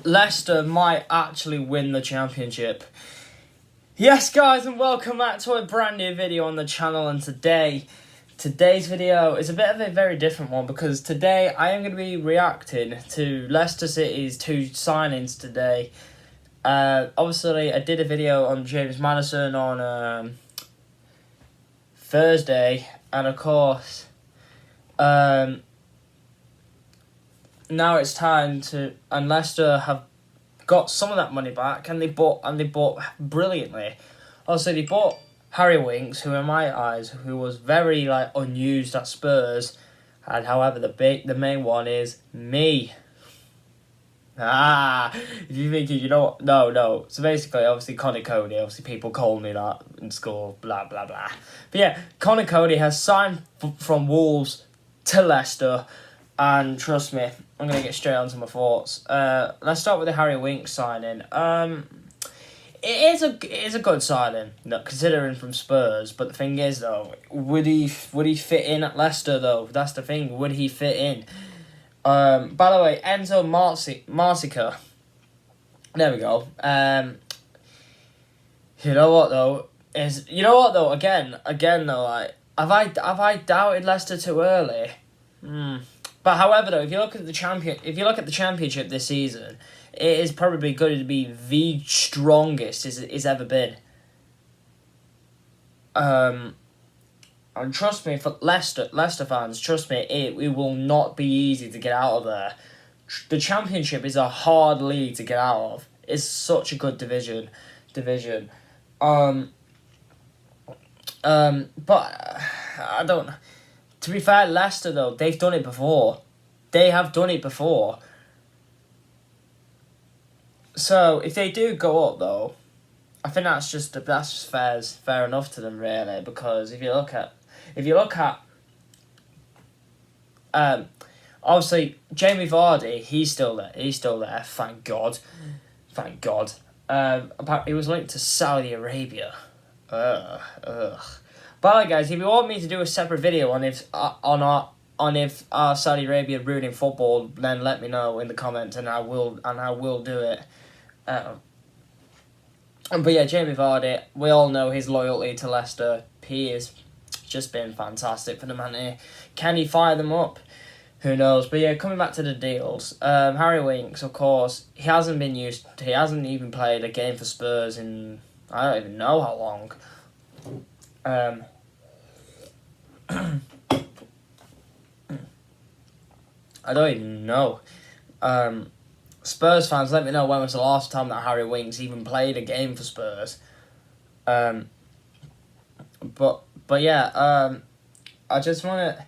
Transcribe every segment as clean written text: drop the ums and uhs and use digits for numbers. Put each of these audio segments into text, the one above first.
Leicester might actually win the championship. Yes, guys, and welcome back to a brand new video on the channel. And today's video is a bit of a very different one because today I am going to be reacting to Leicester City's two signings today. Obviously, I did a video on James Maddison on Thursday, and of course, now it's time to, and Leicester have got some of that money back, and they bought brilliantly. Also, they bought Harry Winks, who in my eyes, who was very unused at Spurs, and however the main one is me. If you think you know what? No. So basically, obviously, Conor Coady. Obviously, people call me that in school. Blah blah blah. But yeah, Conor Coady has signed from Wolves to Leicester, and trust me, I'm gonna get straight onto my thoughts. Let's start with the Harry Winks signing. It is a good signing, considering from Spurs. But the thing is, though, would he fit in at Leicester? Though that's the thing. Would he fit in? By the way, Enzo Marsica. There we go. You know what though? Again though, have I doubted Leicester too early? But however though, if you look at the championship this season, it is probably going to be the strongest it's ever been. And trust me, for Leicester fans, trust me, it will not be easy to get out of there. The Championship is a hard league to get out of. It's such a good division. But I don't. To be fair, Leicester though, they've done it before. They have done it before. So if they do go up though, I think that's just fair enough to them really, because if you look at obviously Jamie Vardy, he's still there, thank God. He was linked to Saudi Arabia. By the way, guys, if you want me to do a separate video on if Saudi Arabia ruining football, then let me know in the comments, and I will do it. But yeah, Jamie Vardy, we all know his loyalty to Leicester. He has just been fantastic for the man. Can he fire them up? Who knows? But yeah, coming back to the deals, Harry Winks, of course, he hasn't even played a game for Spurs in, I don't even know how long. I don't even know. Spurs fans, let me know when was the last time that Harry Winks even played a game for Spurs. But yeah, I just want to.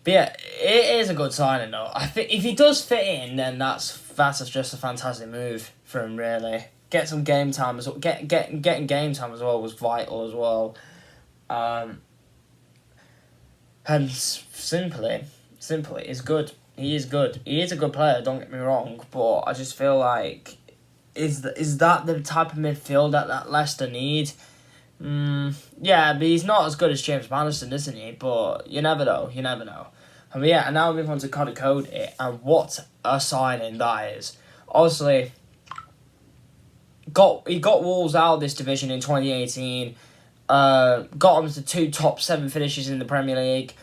But yeah, it is a good signing though. I think if he does fit in, then that's just a fantastic move for him. Really, get some game time as well. Getting game time as well was vital as well. And simply is good. He is good. He is a good player, don't get me wrong, but I just feel like, is that the type of midfield that Leicester need? Yeah, but he's not as good as James Maddison, isn't he? But you never know. And yeah, and now we move on to Conor Coady, and what a signing that is. Obviously, he got Wolves out of this division in 2018, got them to 2 top 7 finishes in the Premier League,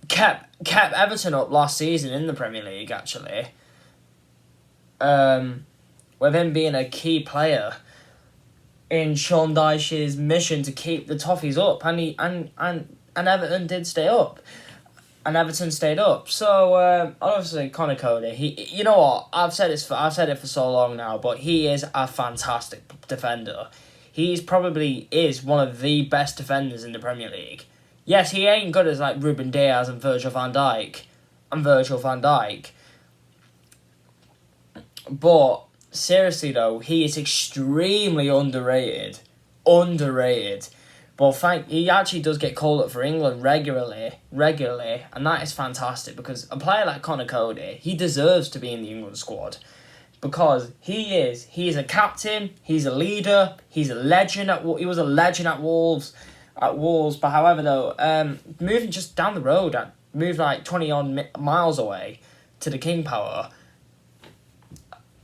kept Everton up last season in the Premier League, actually. With him being a key player in Sean Dyche's mission to keep the Toffees up, and Everton did stay up, and Everton stayed up. So obviously Conor Coady, you know what, I've said it for so long now, but he is a fantastic defender. He's probably is one of the best defenders in the Premier League. Yes, he ain't good as Ruben Diaz and Virgil van Dijk. But seriously though, he is extremely underrated. But he actually does get called up for England regularly, and that is fantastic, because a player like Conor Coady, he deserves to be in the England squad, because he is a captain, he's a leader, he was a legend at Wolves. But however though, moving just down the road, moved 20 odd miles away to the King Power,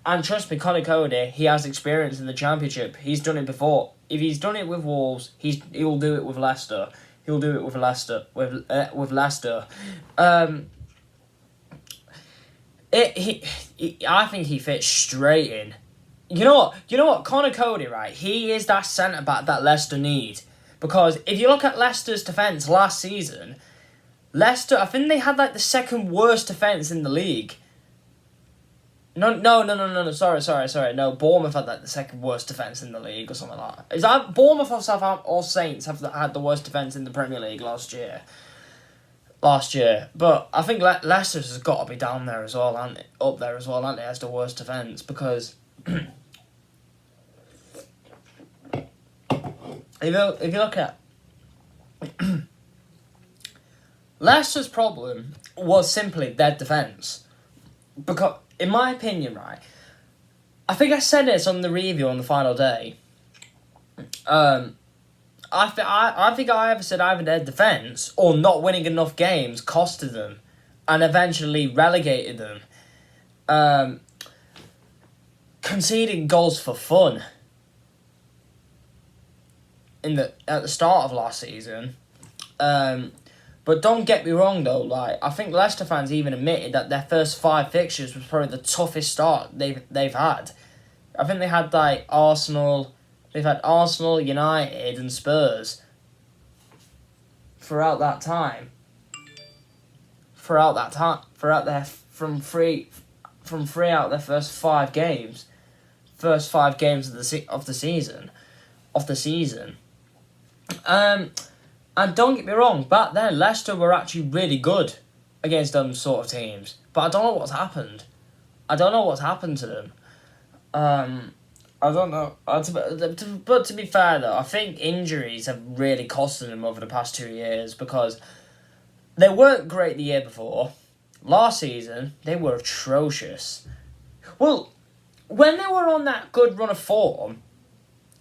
And trust me, Conor Coady, he has experience in the Championship. He's done it before. If he's done it with Wolves, he'll do it with Leicester. He'll do it with Leicester. With Leicester. I think he fits straight in. You know what? Conor Coady, right? He is that centre back that Leicester need. Because if you look at Leicester's defence last season, Leicester, I think they had like the second worst defence in the league. No, sorry. No, Bournemouth had like the second worst defence in the league or something like that. Is that Bournemouth or Southampton or Saints have had the worst defence in the Premier League last year? But I think Leicester's has got to be down there as well, and up there as well, and it has the worst defence because if you look at Leicester's problem was simply their defence. Because, in my opinion, right, I think I said this on the review on the final day. I think I ever said either their defence or not winning enough games costed them and eventually relegated them. Conceding goals for fun at the start of last season. But don't get me wrong though, like I think Leicester fans even admitted that their first 5 fixtures was probably the toughest start they've had. I think they had like Arsenal, United and Spurs throughout their from three out of their first 5 games. First 5 games of the season. And don't get me wrong, back then Leicester were actually really good against them sort of teams. But I don't know what's happened. I don't know what's happened to them. I don't know. But to be fair though, I think injuries have really costed them over the past 2 years because they weren't great the year before. Last season, they were atrocious. Well, when they were on that good run of form,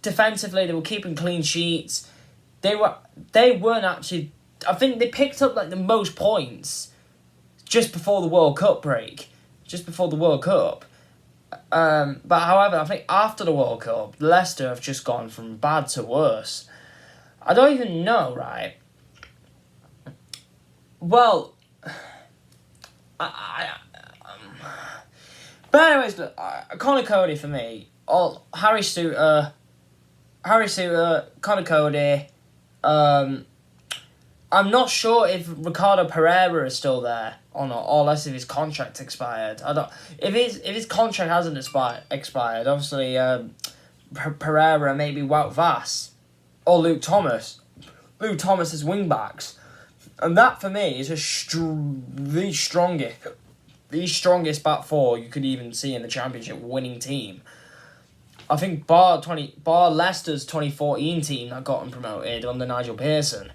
defensively they were keeping clean sheets. They weren't actually. I think they picked up like the most points just before the World Cup break, But however, I think after the World Cup, Leicester have just gone from bad to worse. I don't even know, right? Well, but anyways, look, Conor Coady for me. Harry Suter, Conor Coady. I'm not sure if Ricardo Pereira is still there or not, or unless if his contract expired. I don't. If his contract hasn't expired, obviously Pereira, maybe Wout Vass, or Luke Thomas. Luke Thomas as wing backs, and that for me is the strongest back four you could even see in the Championship winning team. I think bar Leicester's 2014 team that got him promoted under Nigel Pearson.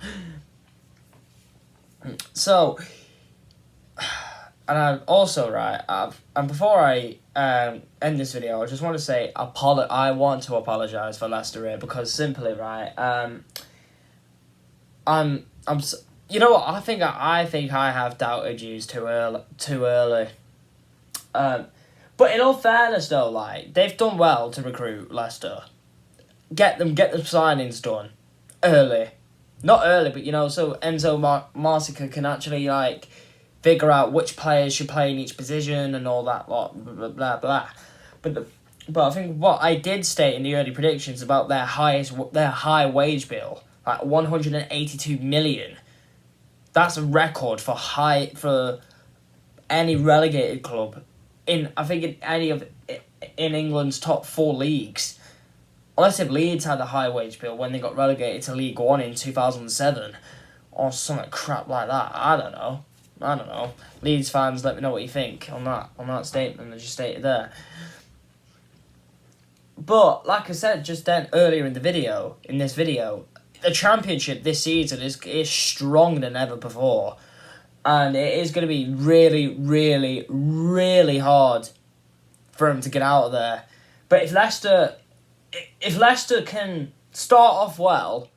So, and I also and before I end this video, I just want to say I want to apologise for Leicester here because simply you know what, I think I have doubted you too early. But in all fairness though, like they've done well to recruit Leicester. Get the signings done early. Not early, but so Enzo Marsica can actually like figure out which players should play in each position and all that lot, blah blah blah. But I think what I did state in the early predictions about their high wage bill, like 182 million. That's a record for any relegated club in England's top 4 leagues. Unless if Leeds had a high wage bill when they got relegated to League One in 2007 or something crap like that. I don't know. Leeds fans, let me know what you think on that statement I just stated there. But like I said just then earlier in this video, the Championship this season is stronger than ever before. And it is going to be really, really, really hard for them to get out of there. But if Leicester can start off well,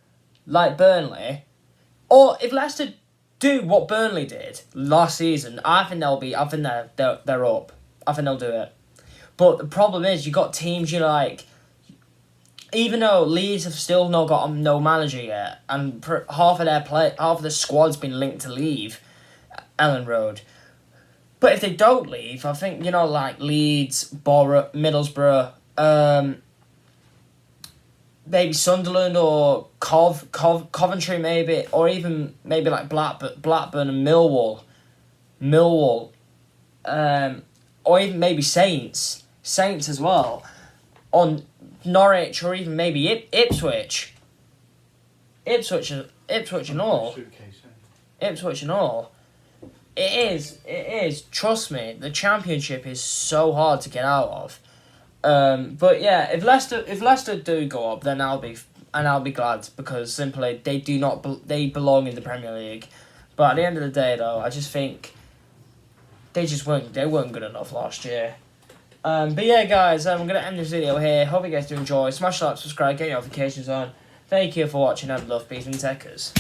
like Burnley, or if Leicester do what Burnley did last season, I think they're up. I think they'll do it. But the problem is, you got teams like, even though Leeds have still not got no manager yet, and half of the squad's been linked to leave Ellen Road. But if they don't leave, I think, like Leeds, Middlesbrough, maybe Sunderland or Coventry maybe, or even maybe like Blackburn and Millwall, or even maybe Saints as well, on Norwich, or even maybe Ipswich and all. It is. Trust me, the Championship is so hard to get out of. But yeah, if Leicester do go up, then I'll be glad, because simply they belong in the Premier League. But at the end of the day, though, I just think they weren't good enough last year. But yeah, guys, I'm gonna end this video here. Hope you guys do enjoy. Smash like, subscribe, get your notifications on. Thank you for watching, and love, peace, and techers.